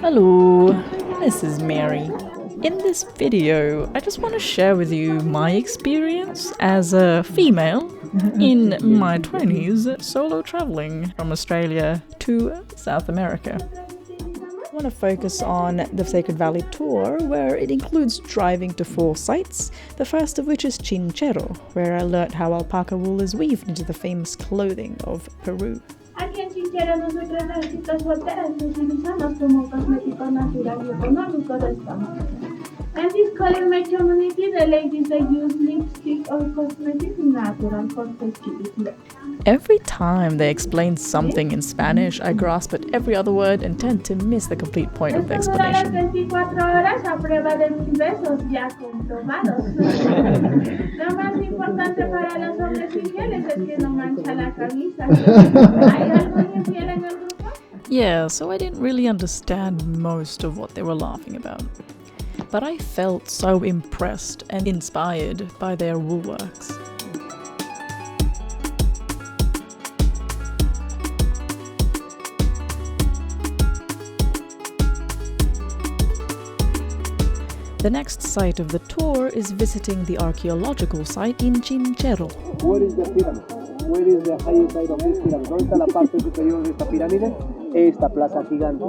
Hello, this is Mary. In this video, I just want to share with you my experience as a female in my 20s solo traveling from Australia to South America. I want to focus on the Sacred Valley tour, where it includes driving to 4 sites, the first of which is Chinchero, where I learnt how alpaca wool is weaved into the famous clothing of Peru. Aquí en Chinchero nosotros las chicas solteras utilizamos como cosmético natural y económico de esta marca. In this color community, the ladies they use lipstick or cosmetics natural for festivity. Every time they explain something in Spanish, I grasp at every other word and tend to miss the complete point of the explanation. 24 horas a prueba de mis besos ya comprobados. Lo más importante para los hombres infieles es que no mancha la camisa. ¿Hay algún infiel en el grupo? Yeah, so I didn't really understand most of what they were laughing about. But I felt so impressed and inspired by their woolworks. The next site of the tour is visiting the archaeological site in Chinchero. Where is the pyramid? Where is the highest side of this pyramid? ¿Dónde está la parte superior de esta pirámide? Esta plaza gigante.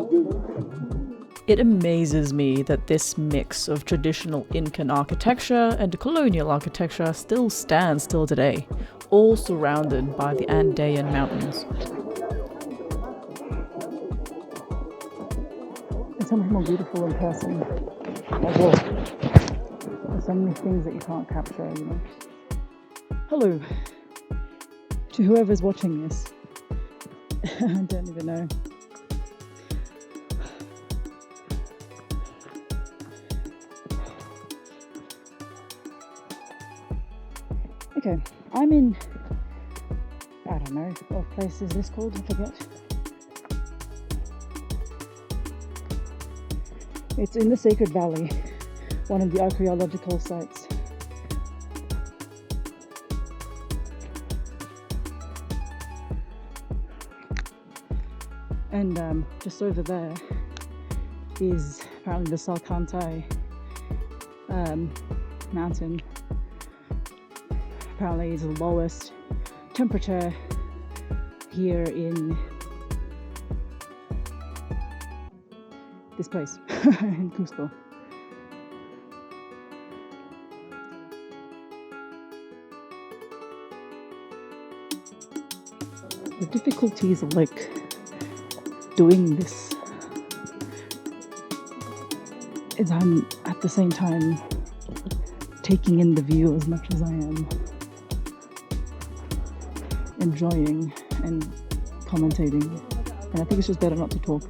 It amazes me that this mix of traditional Incan architecture and colonial architecture still stands till today, all surrounded by the Andean mountains. It's so much more beautiful in person. There's so many things that you can't capture, you know. Hello to whoever's watching this. I don't even know. Okay, I'm in, I don't know, what place is this called? I forget. It's in the Sacred Valley, one of the archaeological sites. And just over there is apparently the Salcantay mountain. Apparently it's the lowest temperature here in this place, in Cusco. The difficulties of like doing this is I'm at the same time taking in the view as much as I am enjoying and commentating, and I think it's just better not to talk.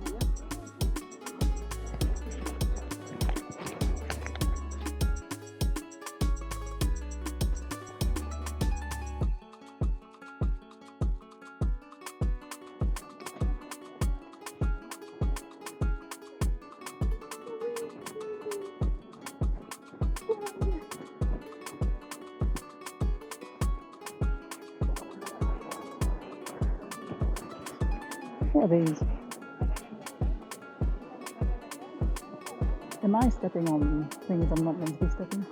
What are these? Am I stepping on things I'm not meant to be stepping?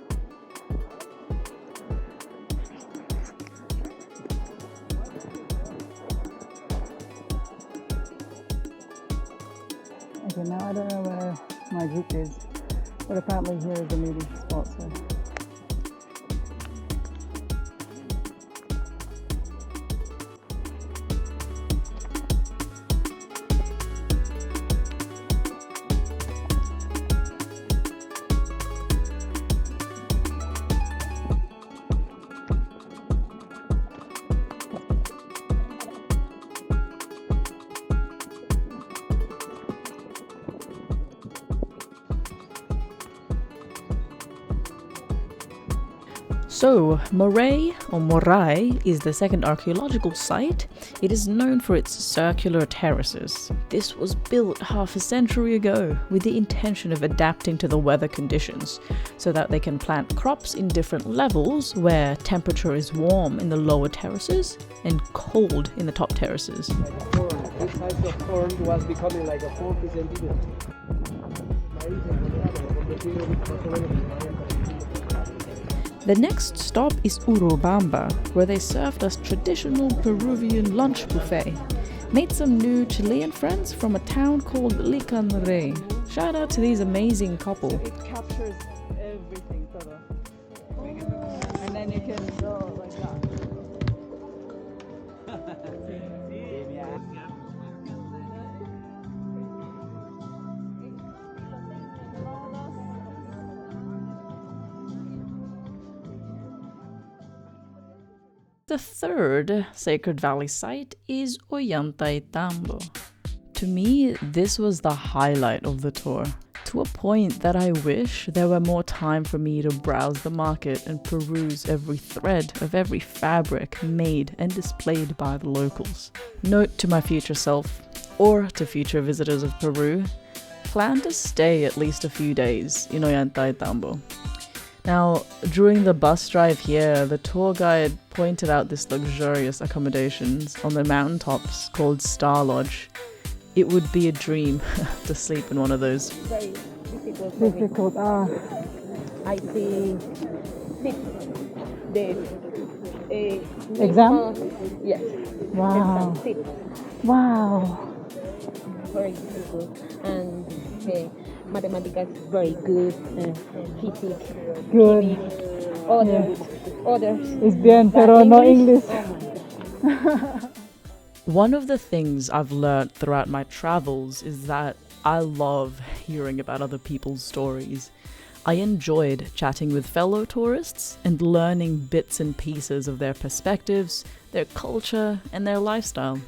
Okay, now I don't know where my group is, but apparently here is the meeting spot, so. So, Moray, or Moray, is the second archaeological site. It is known for its circular terraces. This was built half a century ago with the intention of adapting to the weather conditions, so that they can plant crops in different levels where temperature is warm in the lower terraces and cold in the top terraces. right size of corn was becoming like a 40 centimeters. The next stop is Urubamba, where they served us traditional Peruvian lunch buffet. Made some new Chilean friends from a town called Licanre. Shout out to these amazing couple. It captures everything, todo. And then you can go like that. The third Sacred Valley site is Ollantaytambo. To me, this was the highlight of the tour, to a point that I wish there were more time for me to browse the market and peruse every thread of every fabric made and displayed by the locals. Note to my future self, or to future visitors of Peru, plan to stay at least a few days in Ollantaytambo. Now, during the bus drive here, the tour guide pointed out this luxurious accommodations on the mountaintops called Star Lodge. It would be a dream to sleep in one of those. Very difficult for me. Difficult, I see the Exam? Yes. Wow. Exam, sit. Wow. Very difficult. And mathematics very good. Physics. Good. Others. Es bien, pero no English. One of the things I've learned throughout my travels is that I love hearing about other people's stories. I enjoyed chatting with fellow tourists and learning bits and pieces of their perspectives, their culture, and their lifestyle.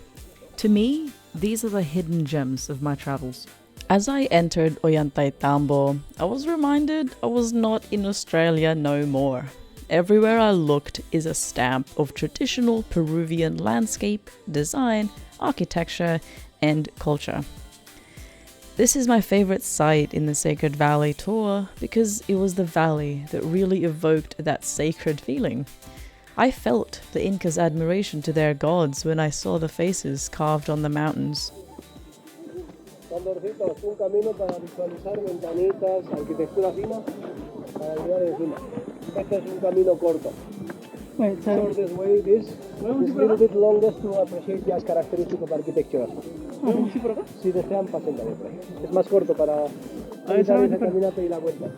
To me, these are the hidden gems of my travels. As I entered Ollantaytambo, I was reminded I was not in Australia no more. Everywhere I looked is a stamp of traditional Peruvian landscape, design, architecture, and culture. This is my favorite site in the Sacred Valley tour because it was the valley that really evoked that sacred feeling. I felt the Incas' admiration to their gods when I saw the faces carved on the mountains. Condorcitos, un camino para visualizar ventanitas, arquitectura fina, para lugares finos. Este es un camino corto. Wait, so Shortest way is little bit longest to appreciate las características of architecture. Si desean, pasen también por ahí. Es más corto para realizar esa caminata y la vuelta.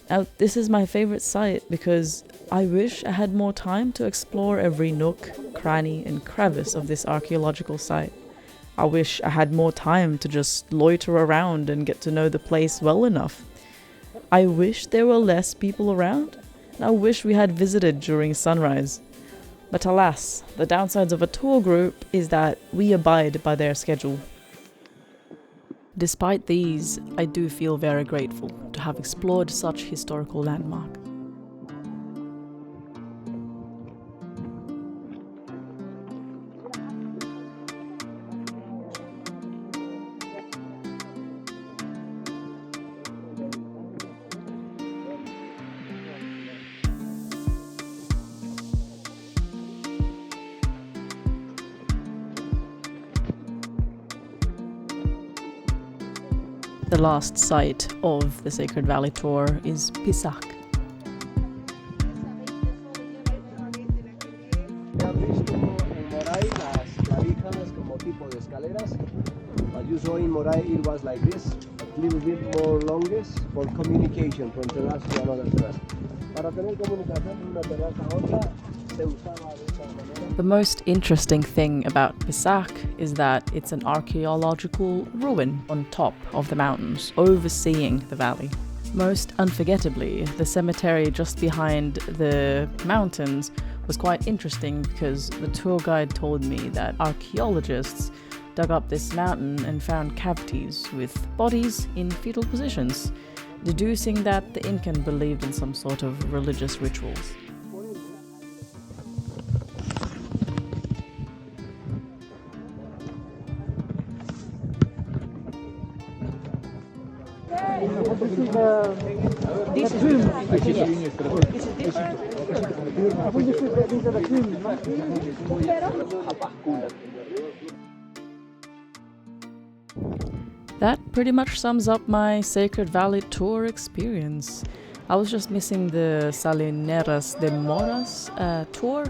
Now, this is my favorite site because I wish I had more time to explore every nook, cranny, and crevice of this archaeological site. I wish I had more time to just loiter around and get to know the place well enough. I wish there were less people around, and I wish we had visited during sunrise. But alas, the downsides of a tour group is that we abide by their schedule. Despite these, I do feel very grateful to have explored such historical landmark. The last site of the Sacred Valley tour is Pisac. But you saw in Moray it was like this, a little bit more longest for communication from terrace to another terrace. Para tener comunicación de una terraza a otra se usaba de esa manera. The most interesting thing about Pisac is that it's an archaeological ruin on top of the mountains, overseeing the valley. Most unforgettably, the cemetery just behind the mountains was quite interesting because the tour guide told me that archaeologists dug up this mountain and found cavities with bodies in fetal positions, deducing that the Incan believed in some sort of religious rituals. this is the tomb. That pretty much sums up my Sacred Valley tour experience. I was just missing the Salineras de Moras tour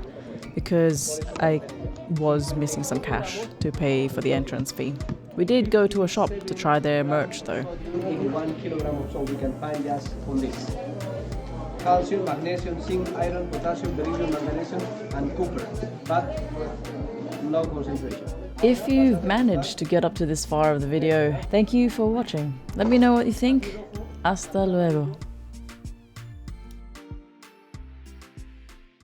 because I was missing some cash to pay for the entrance fee. We did go to a shop to try their merch though. 1 kilogram of salt we can find just on this. Calcium, magnesium, zinc, iron, potassium, beryllium, magnesium, and copper, but low concentration. If you've managed to get up to this far of the video, thank you for watching. Let me know what you think. Hasta luego.